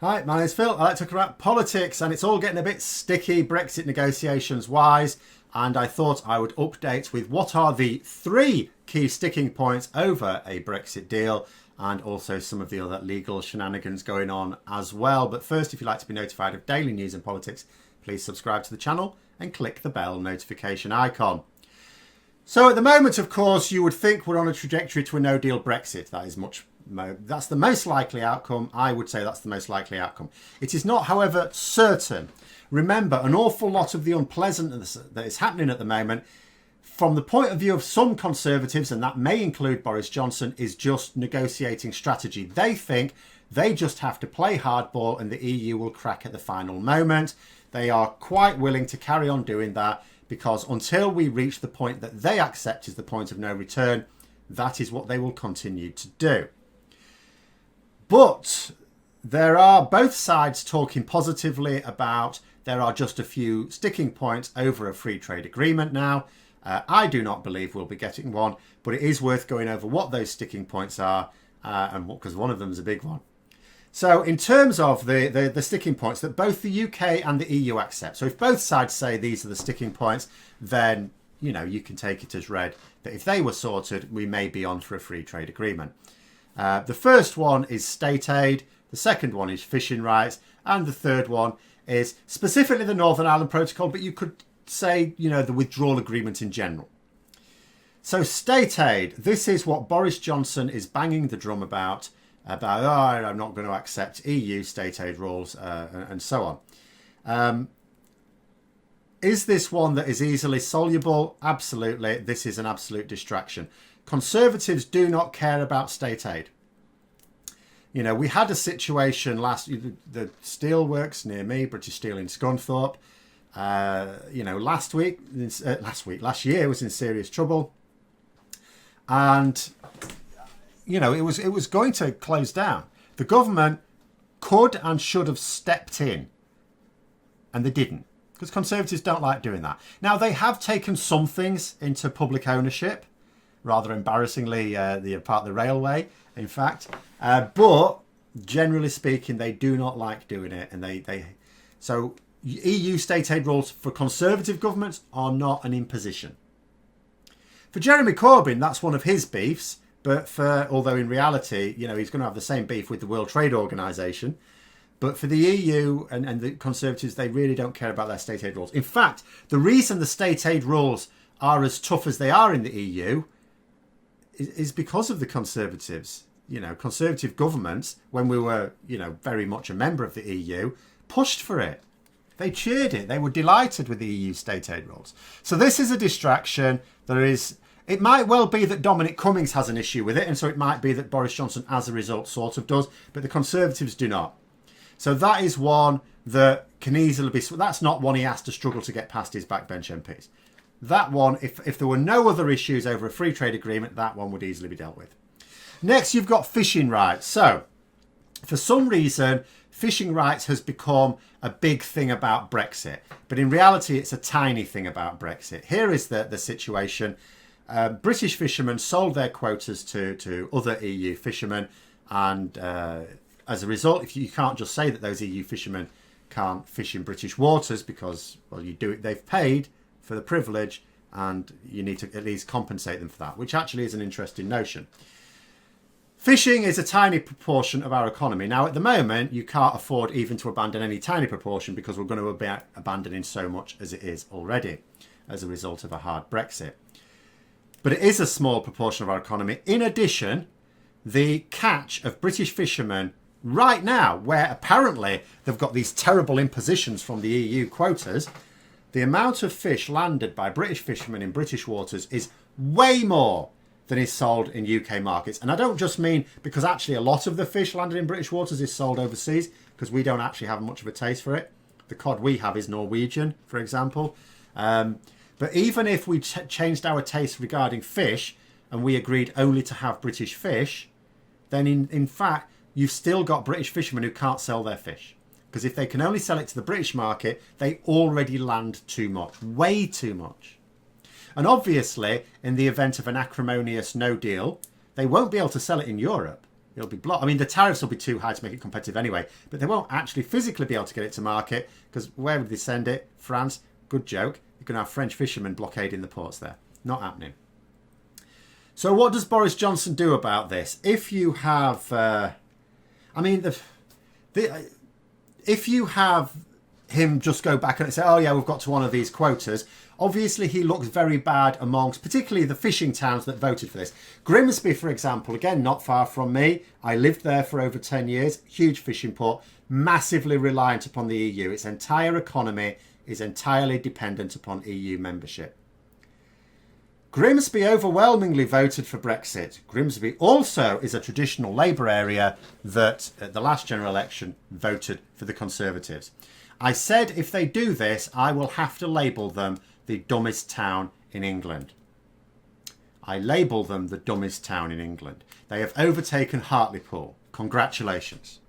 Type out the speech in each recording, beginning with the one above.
Hi, my name's Phil. I like to talk about politics, and it's all getting a bit sticky Brexit negotiations wise, and I thought I would update with what are the 3 key sticking points over a Brexit deal, and also some of the other legal shenanigans going on as well. But first, if you'd like to be notified of daily news and politics, please subscribe to the channel and click the bell notification icon. So at the moment, of course, you would think we're on a trajectory to a no-deal Brexit. That's the most likely outcome. I would say that's the most likely outcome. It is not, however, certain. Remember, an awful lot of the unpleasantness that is happening at the moment, from the point of view of some Conservatives, and that may include Boris Johnson, is just negotiating strategy. They think they just have to play hardball and the EU will crack at the final moment. They are quite willing to carry on doing that because until we reach the point that they accept is the point of no return, that is what they will continue to do. But there are both sides talking positively about there are just a few sticking points over a free trade agreement now. I do not believe we'll be getting one, but it is worth going over what those sticking points are, and because one of them is a big one. So in terms of the sticking points that both the UK and the EU accept, so if both sides say these are the sticking points, then you can take it as read that if they were sorted, we may be on for a free trade agreement. The first one is state aid, the second one is fishing rights, and the third one is specifically the Northern Ireland Protocol, but you could say, the withdrawal agreement in general. So state aid, this is what Boris Johnson is banging the drum about I'm not going to accept EU state aid rules and so on. Is this one that is easily soluble? Absolutely. This is an absolute distraction. Conservatives do not care about state aid. We had a situation last steelworks near me, British Steel in Scunthorpe, last year was in serious trouble. And, it was going to close down. The government could and should have stepped in, and they didn't, because Conservatives don't like doing that. Now, they have taken some things into public ownership, rather embarrassingly, the part of the railway, in fact. But generally speaking, they do not like doing it. And so EU state aid rules for Conservative governments are not an imposition. For Jeremy Corbyn, that's one of his beefs. But although in reality, he's going to have the same beef with the World Trade Organization. But for the EU and the Conservatives, they really don't care about their state aid rules. In fact, the reason the state aid rules are as tough as they are in the EU is because of the Conservatives. Conservative governments, when we were, very much a member of the EU, pushed for it. They cheered it. They were delighted with the EU state aid rules. So this is a distraction. It might well be that Dominic Cummings has an issue with it, and so it might be that Boris Johnson, as a result, sort of does, but the Conservatives do not. So that is one that can easily be... That's not one he has to struggle to get past his backbench MPs. That one, if there were no other issues over a free trade agreement, that one would easily be dealt with. Next, you've got fishing rights. So, for some reason, fishing rights has become a big thing about Brexit. But in reality, it's a tiny thing about Brexit. Here is the situation. British fishermen sold their quotas to other EU fishermen. And as a result, if you can't just say that those EU fishermen can't fish in British waters because, they've paid for the privilege and you need to at least compensate them for that, which actually is an interesting notion. Fishing is a tiny proportion of our economy. Now, at the moment, you can't afford even to abandon any tiny proportion because we're going to be abandoning so much as it is already as a result of a hard Brexit. But it is a small proportion of our economy. In addition, the catch of British fishermen right now, where apparently they've got these terrible impositions from the EU quotas, the amount of fish landed by British fishermen in British waters is way more than is sold in UK markets. And I don't just mean because actually a lot of the fish landed in British waters is sold overseas, because we don't actually have much of a taste for it. The cod we have is Norwegian, for example. But even if we changed our taste regarding fish and we agreed only to have British fish, then in fact, you've still got British fishermen who can't sell their fish. Because if they can only sell it to the British market, they already land too much, way too much. And obviously, in the event of an acrimonious no deal, they won't be able to sell it in Europe. It'll be blocked. I mean, the tariffs will be too high to make it competitive anyway, but they won't actually physically be able to get it to market because where would they send it? France? Good joke. You're going to have French fishermen blockading the ports there. Not happening. So what does Boris Johnson do about this? If you have, if you have him just go back and say, oh yeah, we've got to honour these quotas, obviously he looks very bad amongst particularly the fishing towns that voted for this. Grimsby, for example, again, not far from me. I lived there for over 10 years. Huge fishing port, massively reliant upon the EU. Its entire economy is entirely dependent upon EU membership. Grimsby overwhelmingly voted for Brexit. Grimsby also is a traditional Labour area that at the last general election voted for the Conservatives. I said if they do this, I will have to label them the dumbest town in England. I label them the dumbest town in England. They have overtaken Hartlepool. Congratulations.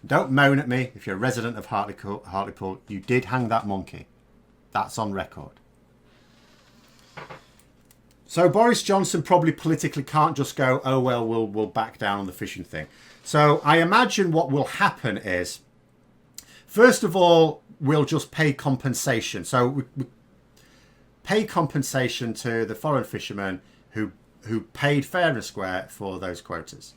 Don't moan at me if you're a resident of Hartlepool. You did hang that monkey. That's on record. So Boris Johnson probably politically can't just go, oh, well, we'll back down on the fishing thing. So I imagine what will happen is, first of all, we'll just pay compensation. So we pay compensation to the foreign fishermen who paid fair and square for those quotas.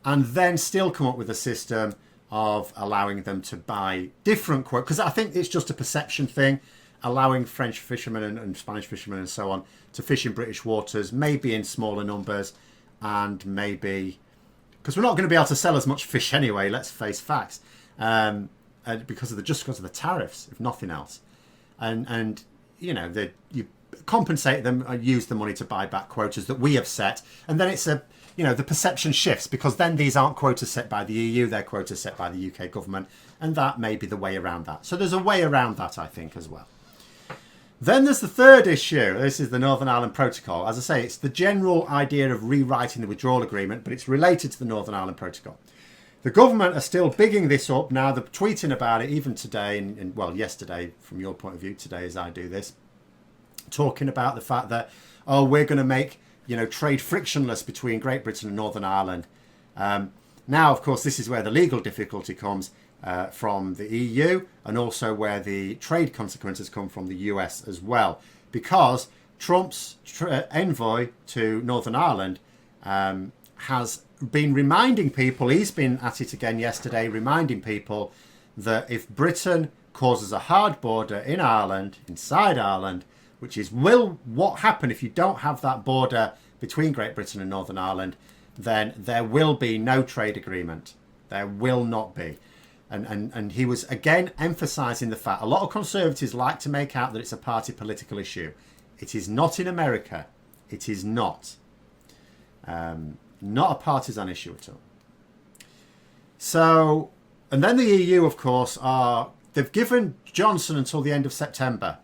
And then still come up with a system of allowing them to buy different quotas. Because I think it's just a perception thing. Allowing French fishermen and Spanish fishermen and so on to fish in British waters, maybe in smaller numbers, and maybe because we're not going to be able to sell as much fish anyway. Let's face facts, because of the tariffs, if nothing else, and you know you compensate them and use the money to buy back quotas that we have set, and then it's the perception shifts because then these aren't quotas set by the EU, they're quotas set by the UK government, and that may be the way around that. So there's a way around that, I think, as well. Then there's the third issue. This is the Northern Ireland Protocol. As I say, it's the general idea of rewriting the withdrawal agreement, but it's related to the Northern Ireland Protocol. The government are still bigging this up now. They're tweeting about it even today, and yesterday, from your point of view, today as I do this, talking about the fact that, we're going to make trade frictionless between Great Britain and Northern Ireland. Now, of course, this is where the legal difficulty comes. From the EU, and also where the trade consequences come from the US as well, because Trump's envoy to Northern Ireland has been reminding people, he's been at it again yesterday, reminding people that if Britain causes a hard border in Ireland, inside Ireland, which is what happen if you don't have that border between Great Britain and Northern Ireland, then there will be no trade agreement. There will not be. And he was again emphasising the fact a lot of Conservatives like to make out that it's a party political issue. It is not in America. It is not. Not a partisan issue at all. So, and then the EU, of course, they've given Johnson until the end of September.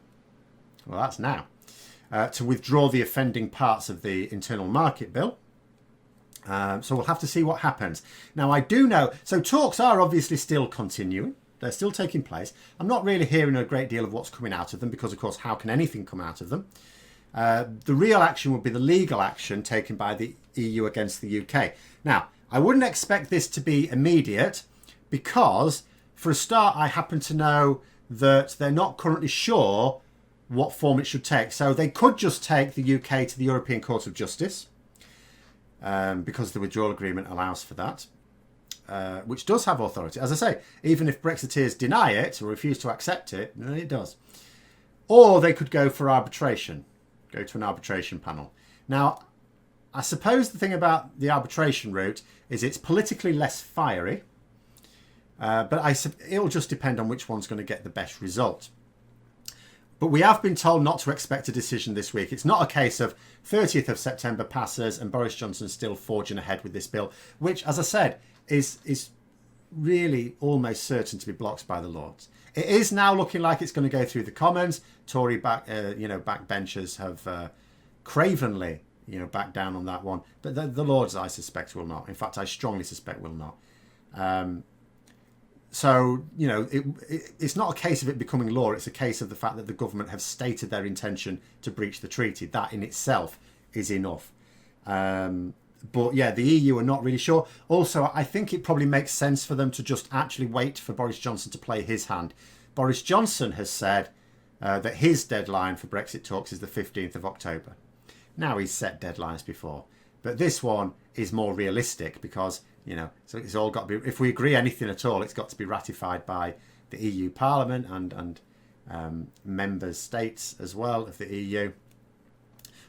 Well, that's now. To withdraw the offending parts of the Internal Market Bill. So we'll have to see what happens. Now, I do know, so talks are obviously still continuing. They're still taking place. I'm not really hearing a great deal of what's coming out of them because, of course, how can anything come out of them? The real action would be the legal action taken by the EU against the UK. Now, I wouldn't expect this to be immediate because, for a start, I happen to know that they're not currently sure what form it should take. So they could just take the UK to the European Court of Justice. Because the withdrawal agreement allows for that, which does have authority. As I say, even if Brexiteers deny it or refuse to accept it, it does. Or they could go for arbitration, go to an arbitration panel. Now, I suppose the thing about the arbitration route is it's politically less fiery, but it'll just depend on which one's going to get the best result. But we have been told not to expect a decision this week. It's not a case of 30th of September passes and Boris Johnson's still forging ahead with this bill, which, as I said, is really almost certain to be blocked by the Lords. It is now looking like it's going to go through the Commons. Tory backbenchers have cravenly, backed down on that one. But the Lords, I suspect, will not. In fact, I strongly suspect will not. So, it's not a case of it becoming law. It's a case of the fact that the government have stated their intention to breach the treaty. That in itself is enough. And But yeah, the EU are not really sure. Also, I think it probably makes sense for them to just actually wait for Boris Johnson to play his hand. Boris Johnson has said that his deadline for Brexit talks is the 15th of October. Now, he's set deadlines before, but this one is more realistic because, you know, so it's all got to be, if we agree anything at all, it's got to be ratified by the EU Parliament and member states as well of the EU.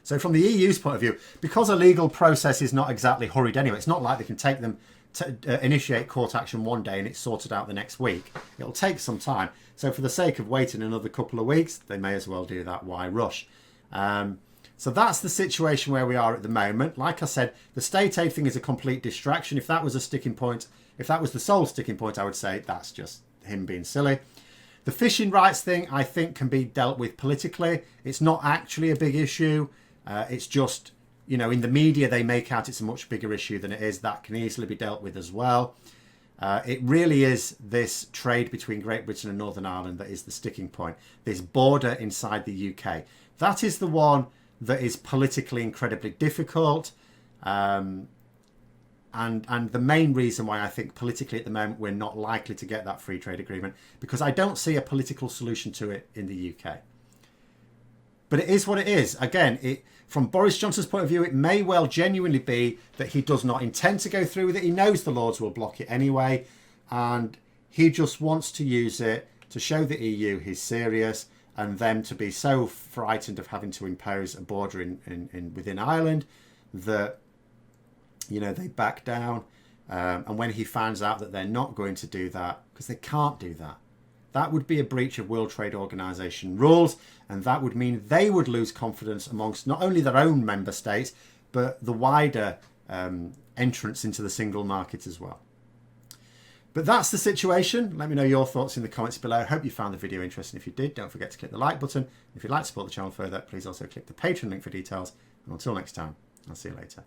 So from the EU's point of view, because a legal process is not exactly hurried anyway, it's not like they can take them to initiate court action one day and it's sorted out the next week. It'll take some time. So for the sake of waiting another couple of weeks, they may as well do that. Why rush? So that's the situation where we are at the moment. Like I said, the state aid thing is a complete distraction. If that was a sticking point, if that was the sole sticking point, I would say that's just him being silly. The fishing rights thing, I think, can be dealt with politically. It's not actually a big issue. It's just, you know, in the media, they make out it's a much bigger issue than it is. That can easily be dealt with as well. It really is this trade between Great Britain and Northern Ireland that is the sticking point. This border inside the UK. That is the one that is politically incredibly difficult. And the main reason why I think politically at the moment we're not likely to get that free trade agreement, because I don't see a political solution to it in the UK. But it is what it is. Again, from Boris Johnson's point of view, it may well genuinely be that he does not intend to go through with it. He knows the Lords will block it anyway. And he just wants to use it to show the EU he's serious and them to be so frightened of having to impose a border within Ireland that, you know, they back down. And when he finds out that they're not going to do that, because they can't do that, that would be a breach of World Trade Organization rules, and that would mean they would lose confidence amongst not only their own member states, but the wider entrance into the single market as well. But that's the situation. Let me know your thoughts in the comments below. I hope you found the video interesting. If you did, don't forget to click the like button. If you'd like to support the channel further, please also click the Patreon link for details. And until next time, I'll see you later.